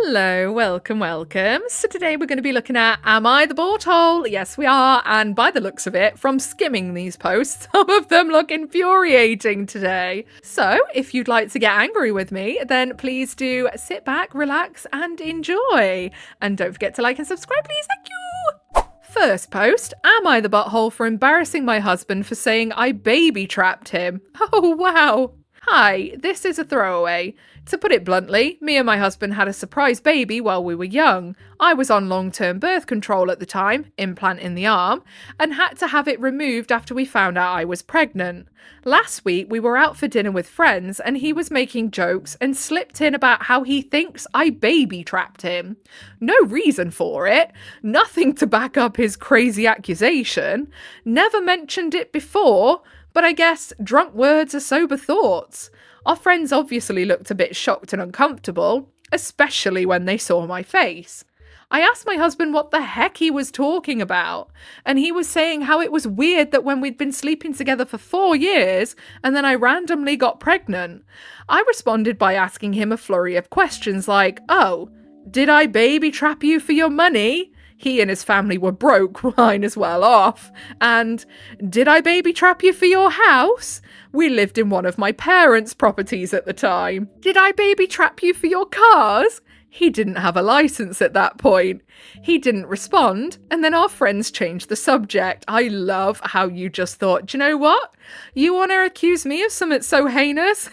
Hello, welcome. So today we're going to be looking at Am I the butthole? Yes, we are. And by the looks of it, from skimming these posts, some of them look infuriating today. So if you'd like to get angry with me, then please do sit back, relax, and enjoy. And don't forget to like and subscribe, please. Thank you. First post, am I the butthole for embarrassing my husband for saying I baby trapped him? Oh, wow. Hi, this is a throwaway. To put it bluntly, me and my husband had a surprise baby while we were young. I was on long-term birth control at the time, implant in the arm, and had to have it removed after we found out I was pregnant. Last week we were out for dinner with friends and he was making jokes and slipped in about how he thinks I baby trapped him. No reason for it, nothing to back up his crazy accusation, never mentioned it before, but I guess drunk words are sober thoughts. Our friends obviously looked a bit shocked and uncomfortable, especially when they saw my face. I asked my husband what the heck he was talking about, and he was saying how it was weird that when we'd been sleeping together for 4 years, and then I randomly got pregnant. I responded by asking him a flurry of questions like, oh, did I baby trap you for your money? He and his family were broke, mine as well off. And did I baby trap you for your house? We lived in one of my parents' properties at the time. Did I baby trap you for your cars? He didn't have a license at that point. He didn't respond, and then our friends changed the subject. I love how you just thought, do you know what? You want to accuse me of something so heinous?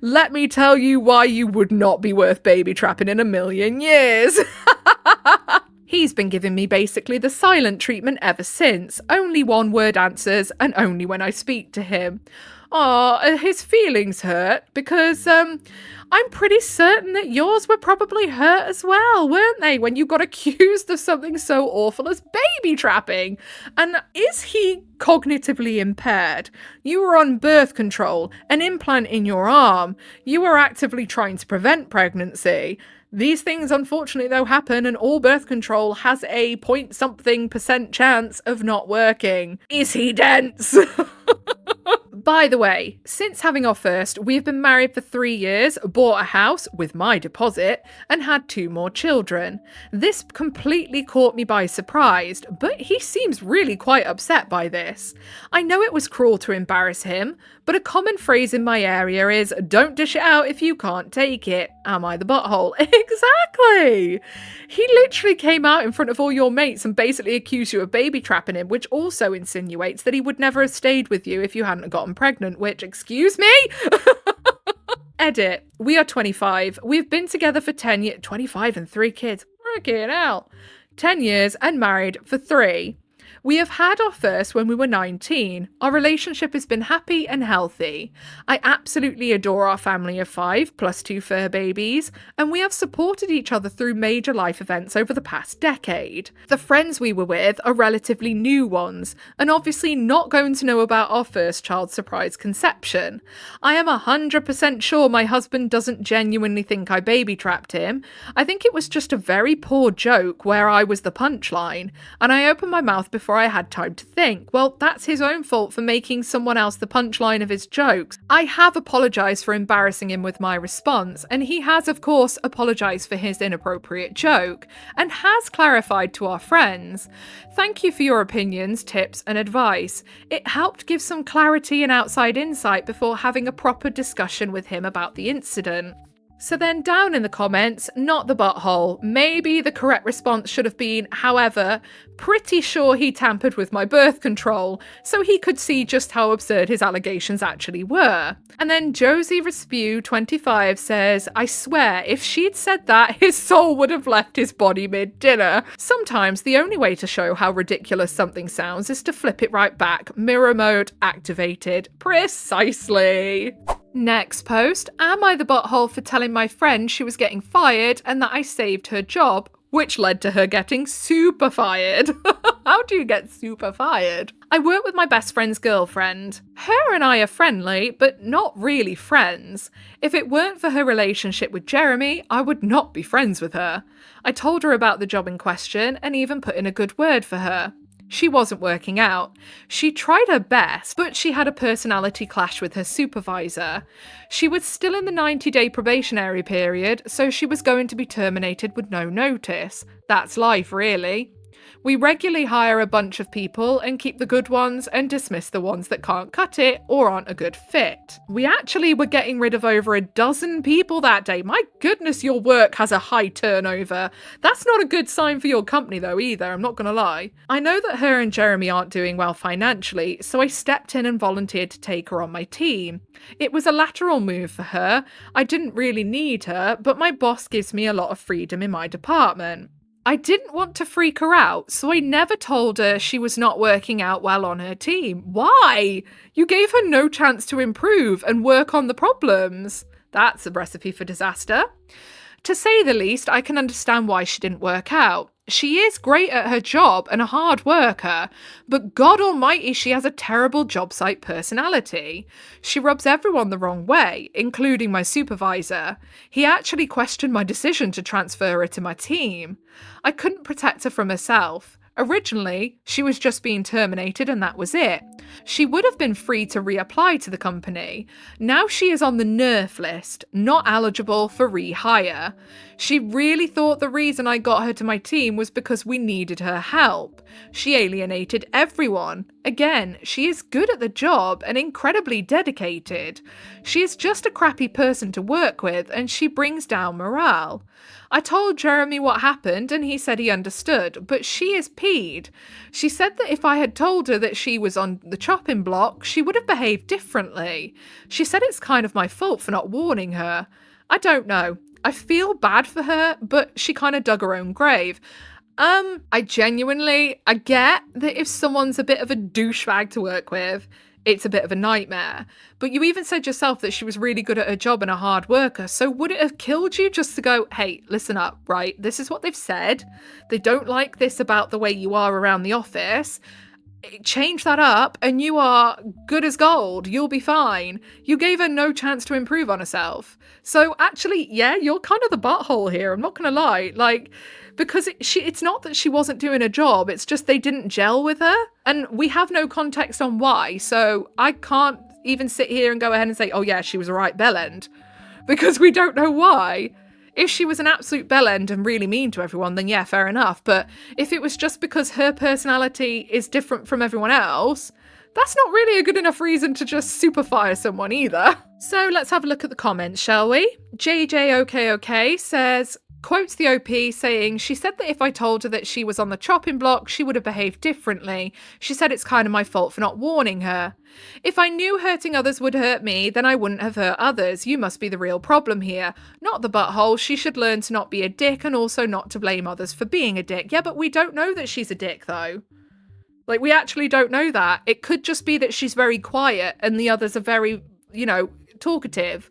Let me tell you why you would not be worth baby trapping in a million years. He's been giving me basically the silent treatment ever since. Only one-word answers, and only when I speak to him. His feelings hurt because I'm pretty certain that yours were probably hurt as well, weren't they, when you got accused of something so awful as baby trapping? And is he cognitively impaired? You were on birth control, an implant in your arm. You were actively trying to prevent pregnancy. These things, unfortunately, though, happen, and all birth control has a point-something% chance of not working. Is he dense? By the way, since having our first, we've been married for 3 years, bought a house with my deposit, and had 2 more children. This completely caught me by surprise, but he seems really quite upset by this. I know it was cruel to embarrass him, but a common phrase in my area is, don't dish it out if you can't take it. Am I the butthole? Exactly! He literally came out in front of all your mates and basically accused you of baby trapping him, which also insinuates that he would never have stayed with you if you hadn't gotten pregnant, which, excuse me? Edit. We are 25. We've been together for 10 years. 25 and 3 kids. Freaking hell. 10 years and married for 3. We have had our first when we were 19. Our relationship has been happy and healthy. I absolutely adore our family of 5, plus 2 fur babies, and we have supported each other through major life events over the past decade. The friends we were with are relatively new ones, and obviously not going to know about our first child's surprise conception. I am 100% sure my husband doesn't genuinely think I baby trapped him. I think it was just a very poor joke where I was the punchline, and I opened my mouth before I had time to think. Well, that's his own fault for making someone else the punchline of his jokes. I have apologised for embarrassing him with my response, and he has, of course, apologised for his inappropriate joke, and has clarified to our friends. Thank you for your opinions, tips, and advice. It helped give some clarity and outside insight before having a proper discussion with him about the incident. So then down in the comments, not the butthole. Maybe the correct response should have been, however, pretty sure he tampered with my birth control, so he could see just how absurd his allegations actually were. And then Josie Respew 25 says, I swear, if she'd said that, his soul would have left his body mid-dinner. Sometimes the only way to show how ridiculous something sounds is to flip it right back. Mirror mode activated. Precisely. Next post, am I the butthole for telling my friend she was getting fired and that I saved her job, which led to her getting super fired? How do you get super fired? I work with my best friend's girlfriend. Her and I are friendly, but not really friends. If it weren't for her relationship with Jeremy, I would not be friends with her. I told her about the job in question and even put in a good word for her. She wasn't working out. She tried her best, but she had a personality clash with her supervisor. She was still in the 90-day probationary period, so she was going to be terminated with no notice. That's life, really. We regularly hire a bunch of people and keep the good ones and dismiss the ones that can't cut it or aren't a good fit. We actually were getting rid of over a dozen people that day. My goodness, your work has a high turnover. That's not a good sign for your company though either, I'm not gonna lie. I know that her and Jeremy aren't doing well financially, so I stepped in and volunteered to take her on my team. It was a lateral move for her. I didn't really need her, but my boss gives me a lot of freedom in my department. I didn't want to freak her out, so I never told her she was not working out well on her team. Why? You gave her no chance to improve and work on the problems. That's a recipe for disaster. To say the least, I can understand why she didn't work out. She is great at her job and a hard worker, but God almighty, she has a terrible job site personality. She rubs everyone the wrong way, including my supervisor. He actually questioned my decision to transfer her to my team. I couldn't protect her from herself. Originally, she was just being terminated and that was it. She would have been free to reapply to the company. Now she is on the NERF list, not eligible for rehire. She really thought the reason I got her to my team was because we needed her help. She alienated everyone. Again, she is good at the job and incredibly dedicated. She is just a crappy person to work with and she brings down morale. I told Jeremy what happened and he said he understood, but she is peed. She said that if I had told her that she was on the chopping block, she would have behaved differently. She said it's kind of my fault for not warning her. I don't know. I feel bad for her, but she kind of dug her own grave. I get that if someone's a bit of a douchebag to work with, it's a bit of a nightmare. But you even said yourself that she was really good at her job and a hard worker. So would it have killed you just to go, hey, listen up, right? This is what they've said. They don't like this about the way you are around the office. Change that up and you are good as gold. You'll be fine. You gave her no chance to improve on herself. So actually, yeah, you're kind of the butthole here. I'm not going to lie. Because it's not that she wasn't doing a job, it's just they didn't gel with her. And we have no context on why, so I can't even sit here and go ahead and say, oh yeah, she was a right bellend, because we don't know why. If she was an absolute bellend and really mean to everyone, then yeah, fair enough. But if it was just because her personality is different from everyone else, that's not really a good enough reason to just super fire someone either. So let's have a look at the comments, shall we? JJOKOK says, quotes the OP saying, she said that if I told her that she was on the chopping block, she would have behaved differently. She said it's kind of my fault for not warning her. If I knew hurting others would hurt me, then I wouldn't have hurt others. You must be the real problem here, not the butthole. She should learn to not be a dick and also not to blame others for being a dick. Yeah, but we don't know that she's a dick though. We actually don't know that. It could just be that she's very quiet and the others are very, talkative.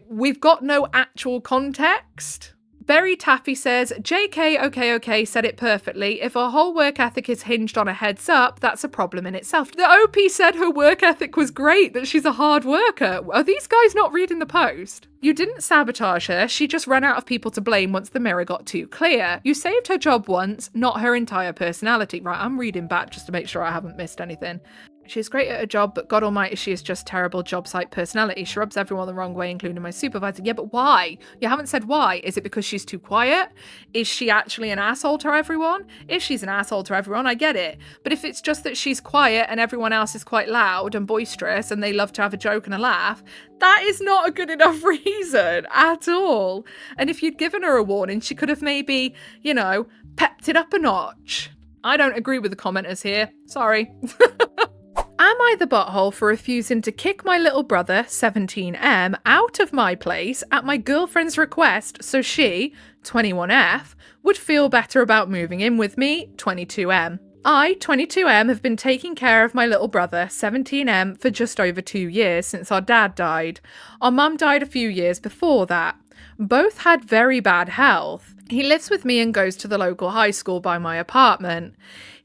We've got no actual context. Berry Taffy says, JK said it perfectly. If her whole work ethic is hinged on a heads up, that's a problem in itself. The OP said her work ethic was great, that she's a hard worker. Are these guys not reading the post? You didn't sabotage her, she just ran out of people to blame once the mirror got too clear. You saved her job once, not her entire personality. Right, I'm reading back just to make sure I haven't missed anything. She's great at her job, but God almighty, she is just terrible job site personality. She rubs everyone the wrong way, including my supervisor. Yeah, but why? You haven't said why. Is it because she's too quiet? Is she actually an asshole to everyone? If she's an asshole to everyone, I get it. But if it's just that she's quiet and everyone else is quite loud and boisterous and they love to have a joke and a laugh, that is not a good enough reason at all. And if you'd given her a warning, she could have maybe, pepped it up a notch. I don't agree with the commenters here. Sorry. Am I the butthole for refusing to kick my little brother, 17M, out of my place at my girlfriend's request so she, 21F, would feel better about moving in with me, 22M? I, 22M, have been taking care of my little brother, 17M, for just over 2 years since our dad died. Our mum died a few years before that. Both had very bad health. He lives with me and goes to the local high school by my apartment.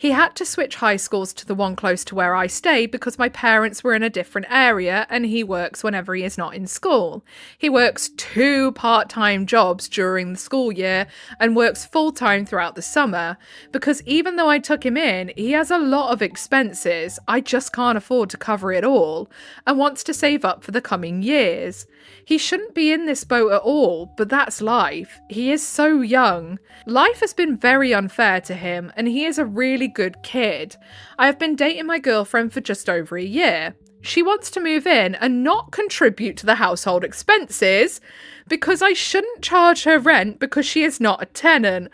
He had to switch high schools to the one close to where I stay because my parents were in a different area and he works whenever he is not in school. He works 2 part-time jobs during the school year and works full-time throughout the summer because even though I took him in, he has a lot of expenses. I just can't afford to cover it all and wants to save up for the coming years. He shouldn't be in this boat at all, but that's life. He is so young. Life has been very unfair to him, and he is a really good kid. I have been dating my girlfriend for just over a year. She wants to move in and not contribute to the household expenses because I shouldn't charge her rent because she is not a tenant.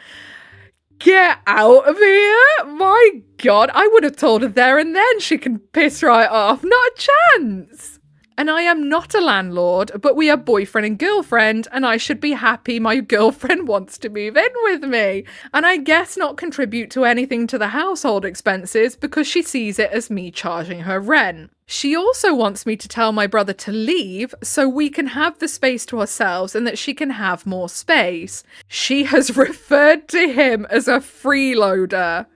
Get out of here! My God, I would have told her there and then she can piss right off. Not a chance! And I am not a landlord, but we are boyfriend and girlfriend, and I should be happy my girlfriend wants to move in with me. And I guess not contribute to anything to the household expenses because she sees it as me charging her rent. She also wants me to tell my brother to leave so we can have the space to ourselves and that she can have more space. She has referred to him as a freeloader.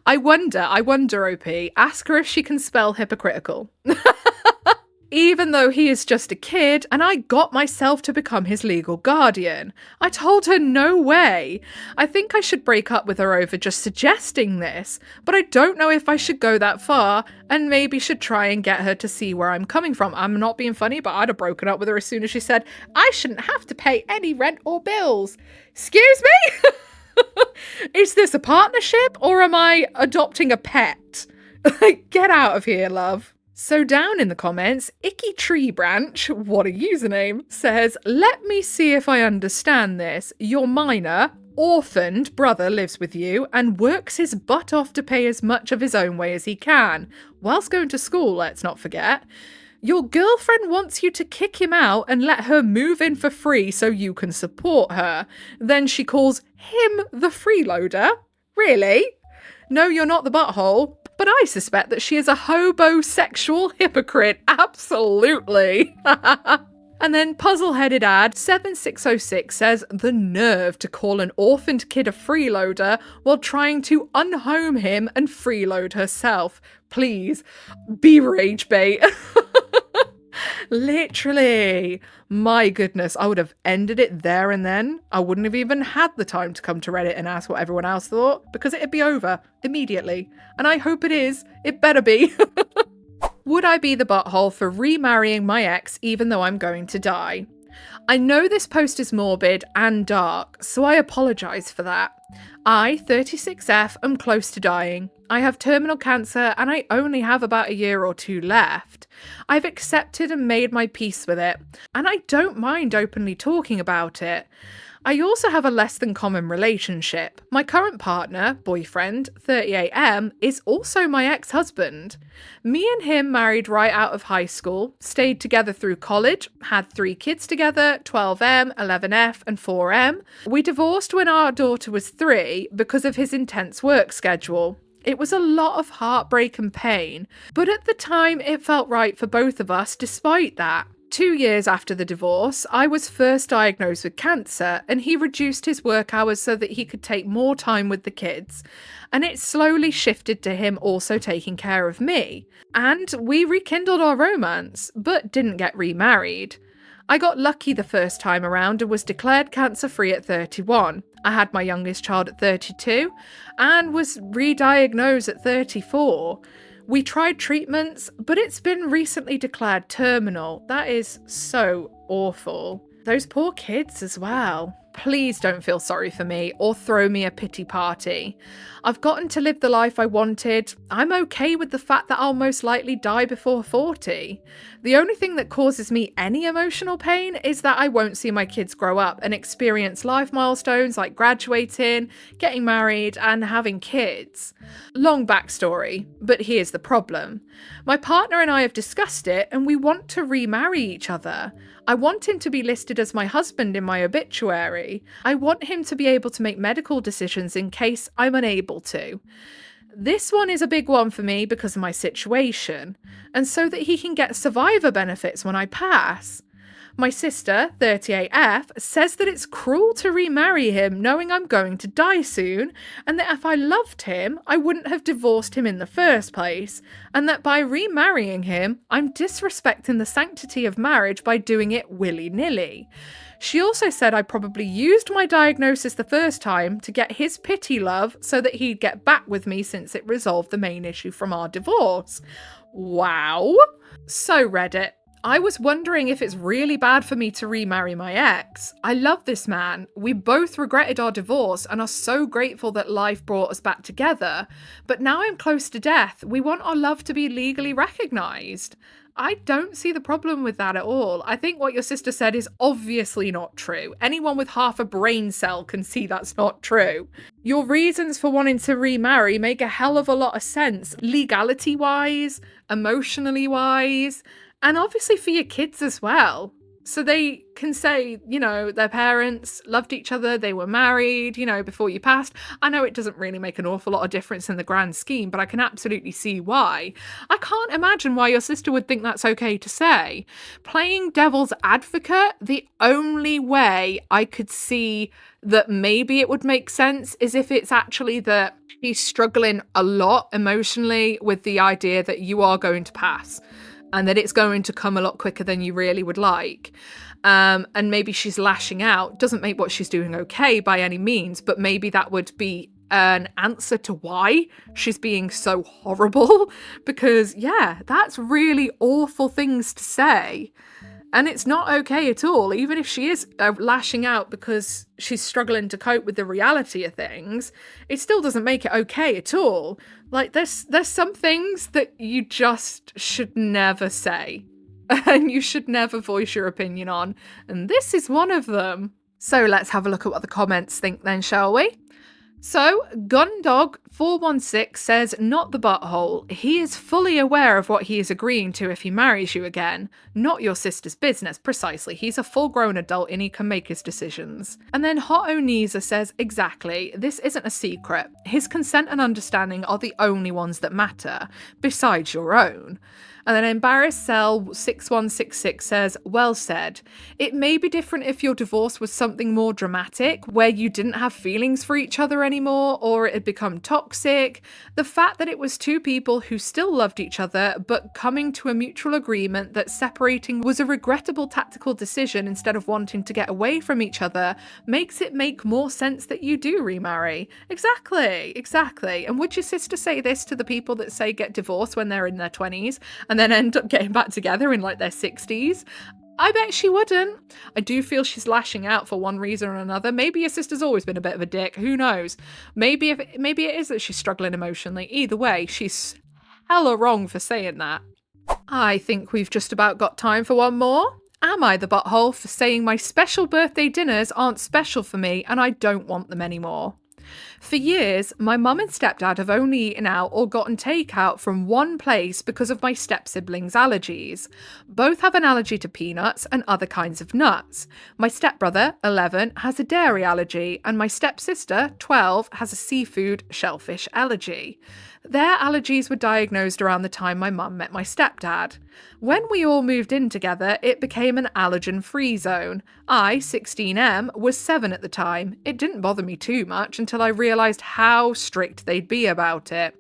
I wonder, OP, ask her if she can spell hypocritical. Even though he is just a kid and I got myself to become his legal guardian. I told her no way. I think I should break up with her over just suggesting this, but I don't know if I should go that far and maybe should try and get her to see where I'm coming from. I'm not being funny, but I'd have broken up with her as soon as she said, I shouldn't have to pay any rent or bills. Excuse me? Is this a partnership or am I adopting a pet? Get out of here, love. So down in the comments, Icky Tree Branch, what a username, says, let me see if I understand this. Your minor, orphaned brother lives with you and works his butt off to pay as much of his own way as he can, whilst going to school, let's not forget. Your girlfriend wants you to kick him out and let her move in for free so you can support her. Then she calls him the freeloader? Really? No, you're not the butthole. But I suspect that she is a hobosexual hypocrite. Absolutely. And then puzzle-headed ad 7606 says, the nerve to call an orphaned kid a freeloader while trying to unhome him and freeload herself. Please, be rage bait. Literally. My goodness, I would have ended it there and then. I wouldn't have even had the time to come to Reddit and ask what everyone else thought because it'd be over immediately. And I hope it is. It better be. Would I be the butthole for remarrying my ex even though I'm going to die? I know this post is morbid and dark, so I apologise for that. I, 36F, am close to dying. I have terminal cancer and I only have about a year or 2 left. I've accepted and made my peace with it, and I don't mind openly talking about it. I also have a less than common relationship. My current partner, boyfriend, 38M, is also my ex-husband. Me and him married right out of high school, stayed together through college, had 3 kids together, 12M, 11F and 4M. We divorced when our daughter was 3 because of his intense work schedule. It was a lot of heartbreak and pain, but at the time it felt right for both of us despite that. 2 years after the divorce, I was first diagnosed with cancer and he reduced his work hours so that he could take more time with the kids. And it slowly shifted to him also taking care of me. And we rekindled our romance, but didn't get remarried. I got lucky the first time around and was declared cancer-free at 31. I had my youngest child at 32 and was re-diagnosed at 34. We tried treatments, but it's been recently declared terminal. That is so awful. Those poor kids as well. Please don't feel sorry for me or throw me a pity party. I've gotten to live the life I wanted. I'm okay with the fact that I'll most likely die before 40. The only thing that causes me any emotional pain is that I won't see my kids grow up and experience life milestones like graduating, getting married, and having kids. Long backstory, but here's the problem. My partner and I have discussed it and we want to remarry each other. I want him to be listed as my husband in my obituary. I want him to be able to make medical decisions in case I'm unable to. This one is a big one for me because of my situation, and so that he can get survivor benefits when I pass. My sister, 38F, says that it's cruel to remarry him knowing I'm going to die soon, and that if I loved him, I wouldn't have divorced him in the first place, and that by remarrying him, I'm disrespecting the sanctity of marriage by doing it willy-nilly. She also said I probably used my diagnosis the first time to get his pity love so that he'd get back with me since it resolved the main issue from our divorce. Wow. So Reddit, I was wondering if it's really bad for me to remarry my ex. I love this man. We both regretted our divorce and are so grateful that life brought us back together. But now I'm close to death. We want our love to be legally recognised. I don't see the problem with that at all. I think what your sister said is obviously not true. Anyone with half a brain cell can see that's not true. Your reasons for wanting to remarry make a hell of a lot of sense, legality-wise, emotionally-wise, and obviously for your kids as well. So they can say, you know, their parents loved each other, they were married, you know, before you passed. I know it doesn't really make an awful lot of difference in the grand scheme, but I can absolutely see why. I can't imagine why your sister would think that's okay to say. Playing devil's advocate, the only way I could see that maybe it would make sense is if it's actually that he's struggling a lot emotionally with the idea that you are going to pass, and that it's going to come a lot quicker than you really would like. And maybe she's lashing out. Doesn't make what she's doing okay by any means, but maybe that would be an answer to why she's being so horrible. Because, yeah, that's really awful things to say. And it's not okay at all, even if she is lashing out because she's struggling to cope with the reality of things, it still doesn't make it okay at all. Like, there's some things that you just should never say, and you should never voice your opinion on, and this is one of them. So let's have a look at what the comments think then, shall we? So, Gundog416 says, not the butthole. He is fully aware of what he is agreeing to if he marries you again. Not your sister's business, precisely. He's a full-grown adult and he can make his decisions. And then Hot Oniza says, exactly. This isn't a secret. His consent and understanding are the only ones that matter, besides your own. And then Embarrassed Cell 6166 says, well said. It may be different if your divorce was something more dramatic, where you didn't have feelings for each other anymore, or it had become toxic. The fact that it was two people who still loved each other, but coming to a mutual agreement that separating was a regrettable tactical decision instead of wanting to get away from each other, makes it make more sense that you do remarry. Exactly. And would your sister say this to the people that say get divorced when they're in their 20s? And then end up getting back together in like their 60s? I bet she wouldn't. I do feel she's lashing out for one reason or another. Maybe your sister's always been a bit of a dick. Who knows? Maybe it is that she's struggling emotionally. Either way, she's hella wrong for saying that. I think we've just about got time for one more. Am I the butthole for saying my special birthday dinners aren't special for me and I don't want them anymore? For years, my mum and stepdad have only eaten out or gotten takeout from one place because of my step-siblings' allergies. Both have an allergy to peanuts and other kinds of nuts. My stepbrother, 11, has a dairy allergy, and my stepsister, 12, has a seafood shellfish allergy. Their allergies were diagnosed around the time my mum met my stepdad. When we all moved in together, it became an allergen-free zone. I, 16M, was 7 at the time. It didn't bother me too much until I realised how strict they'd be about it.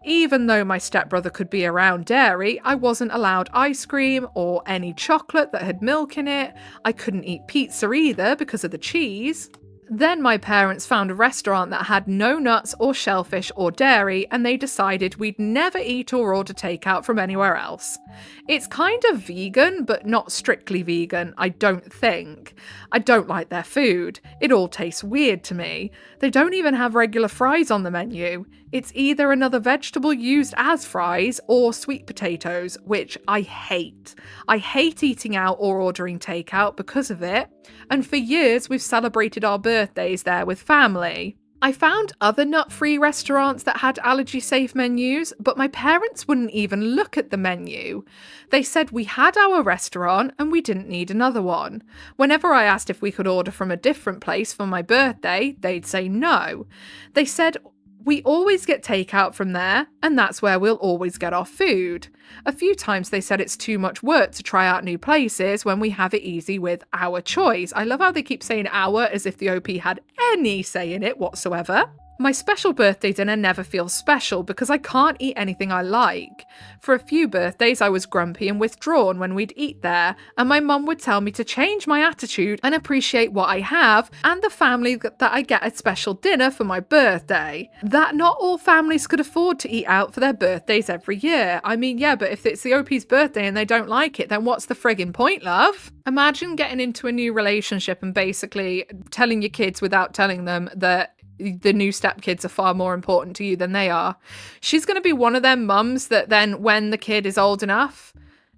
Even though my stepbrother could be around dairy, I wasn't allowed ice cream or any chocolate that had milk in it. I couldn't eat pizza either because of the cheese. Then my parents found a restaurant that had no nuts or shellfish or dairy, and they decided we'd never eat or order takeout from anywhere else. It's kind of vegan, but not strictly vegan, I don't think. I don't like their food. It all tastes weird to me. They don't even have regular fries on the menu. It's either another vegetable used as fries or sweet potatoes, which I hate. I hate eating out or ordering takeout because of it, and for years we've celebrated our birthdays there with family. I found other nut-free restaurants that had allergy-safe menus, but my parents wouldn't even look at the menu. They said we had our restaurant and we didn't need another one. Whenever I asked if we could order from a different place for my birthday, they'd say no. They said We always get takeout from there, and that's where we'll always get our food. A few times they said it's too much work to try out new places when we have it easy with our choice. I love how they keep saying our as if the OP had any say in it whatsoever. My special birthday dinner never feels special because I can't eat anything I like. For a few birthdays I was grumpy and withdrawn when we'd eat there, and my mum would tell me to change my attitude and appreciate what I have and the family that I get a special dinner for my birthday. That not all families could afford to eat out for their birthdays every year. I mean, yeah, but if it's the OP's birthday and they don't like it, then what's the friggin' point, love? Imagine getting into a new relationship and basically telling your kids without telling them that the new stepkids are far more important to you than they are. She's going to be one of them mums that then, when the kid is old enough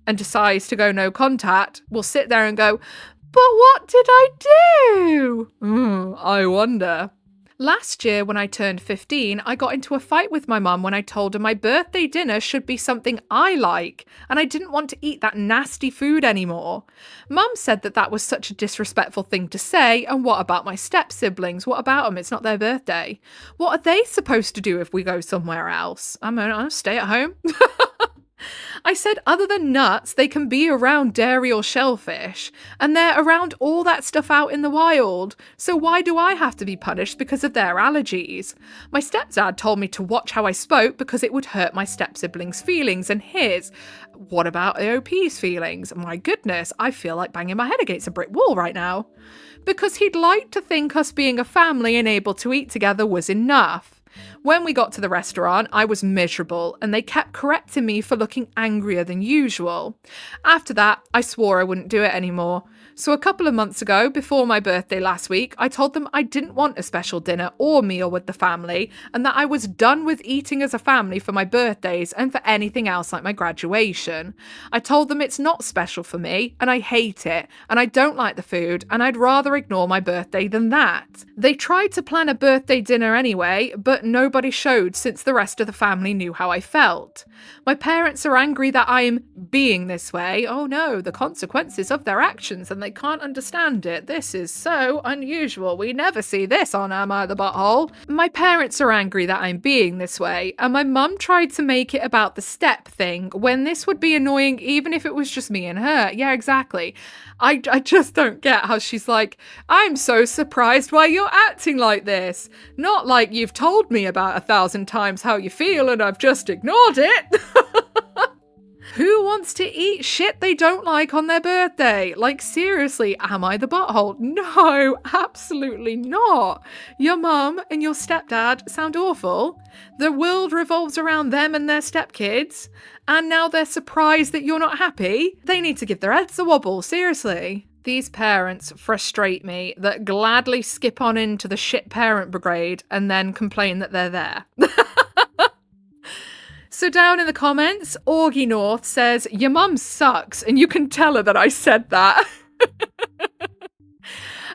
and decides to go no contact, will sit there and go, but what did I do? I wonder. Last year, when I turned 15, I got into a fight with my mum when I told her my birthday dinner should be something I like, and I didn't want to eat that nasty food anymore. Mum said that was such a disrespectful thing to say, and what about my step-siblings? What about them? It's not their birthday. What are they supposed to do if we go somewhere else? I'll stay at home. I said other than nuts, they can be around dairy or shellfish, and they're around all that stuff out in the wild, so why do I have to be punished because of their allergies? My stepdad told me to watch how I spoke because it would hurt my step-siblings' feelings and his. What about AOP's feelings? My goodness, I feel like banging my head against a brick wall right now. Because he'd like to think us being a family and able to eat together was enough. When we got to the restaurant, I was miserable, and they kept correcting me for looking angrier than usual. After that, I swore I wouldn't do it anymore. So a couple of months ago, before my birthday last week, I told them I didn't want a special dinner or meal with the family, and that I was done with eating as a family for my birthdays and for anything else like my graduation. I told them it's not special for me, and I hate it, and I don't like the food, and I'd rather ignore my birthday than that. They tried to plan a birthday dinner anyway, but nobody showed since the rest of the family knew how I felt. My parents are angry that I am being this way. Oh no, the consequences of their actions, and they can't understand it. This is so unusual. We never see this on Am I the Butthole? My parents are angry that I'm being this way, and my mum tried to make it about the step thing when this would be annoying even if it was just me and her. Yeah, exactly. I just don't get how she's like, I'm so surprised why you're acting like this. Not like you've told me about 1,000 times how you feel and I've just ignored it. Who wants to eat shit they don't like on their birthday? Like, seriously, am I the butthole? No, absolutely not. Your mum and your stepdad sound awful. The world revolves around them and their stepkids, and now they're surprised that you're not happy. They need to give their heads a wobble, seriously. These parents frustrate me that gladly skip on into the shit parent brigade and then complain that they're there. So down in the comments, Augie North says, your mum sucks, and you can tell her that I said that.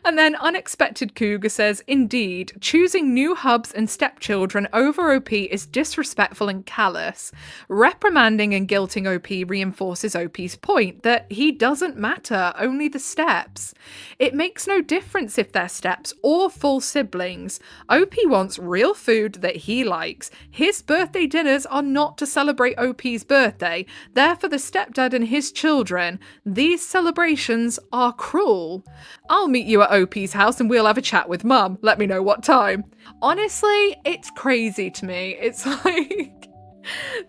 And then Unexpected Cougar says, indeed, choosing new hubs and stepchildren over OP is disrespectful and callous. Reprimanding and guilting OP reinforces OP's point that he doesn't matter, only the steps. It makes no difference if they're steps or full siblings. OP wants real food that he likes. His birthday dinners are not to celebrate OP's birthday. They're for the stepdad and his children. These celebrations are cruel. I'll meet you at OP's house and we'll have a chat with mum. Let me know what time. Honestly, it's crazy to me. It's like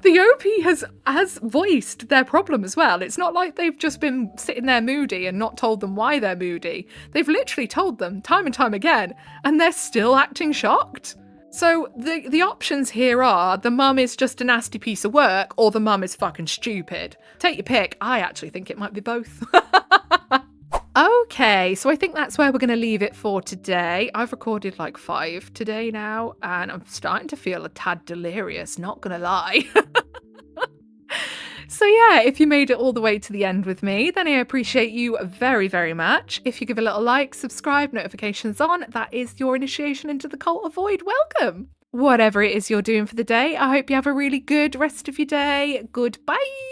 the OP has voiced their problem as well. It's not like they've just been sitting there moody and not told them why they're moody. They've literally told them time and time again, and they're still acting shocked. So the options here are the mum is just a nasty piece of work or the mum is fucking stupid. Take your pick. I actually think it might be both. Okay, so I think that's where we're going to leave it for today. I've recorded like 5 today now, and I'm starting to feel a tad delirious, not going to lie. So yeah, if you made it all the way to the end with me, then I appreciate you very, very much. If you give a little like, subscribe, notifications on, that is your initiation into the cult of void. Welcome! Whatever it is you're doing for the day, I hope you have a really good rest of your day. Goodbye!